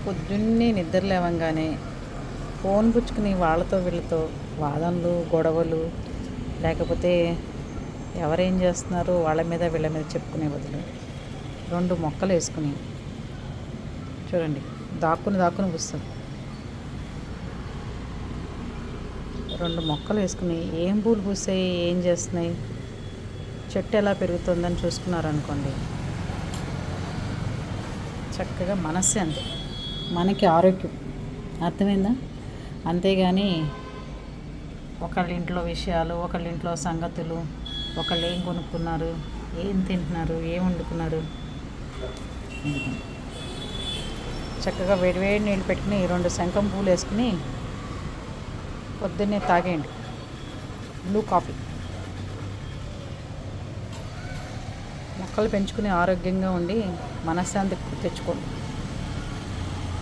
పొద్దున్నే నిద్ర లేవంగానే ఫోన్ పుచ్చుకుని వాళ్ళతో వీళ్ళతో వాదనలు గొడవలు, లేకపోతే ఎవరేం చేస్తున్నారో వాళ్ళ మీద వీళ్ళ మీద చెప్పుకునే బదులు 2 మొక్కలు వేసుకుని చూడండి, దాక్కుని దాక్కుని కూస్తుంది. 2 మొక్కలు వేసుకుని ఏం పూలు పూసాయి, ఏం చేస్తున్నాయి, చెట్టు ఎలా పెరుగుతుందని చూసుకున్నారనుకోండి, చక్కగా మనశ్శాంతి, మనకి ఆరోగ్యం. అర్థమైందా? అంతేగాని ఒకళ్ళ ఇంట్లో విషయాలు, ఒకళ్ళ ఇంట్లో సంగతులు, ఒకళ్ళు ఏం కొనుక్కున్నారు, ఏం తింటున్నారు, ఏం వండుకున్నారు, చక్కగా వేడివేడి నీళ్ళు పెట్టుకుని 2 శంఖం పూలు వేసుకుని పొద్దున్నే తాగేయండి బ్లూ కాఫీ. మొక్కలు పెంచుకుని ఆరోగ్యంగా ఉండి మనశ్శాంతి తెచ్చుకోండి.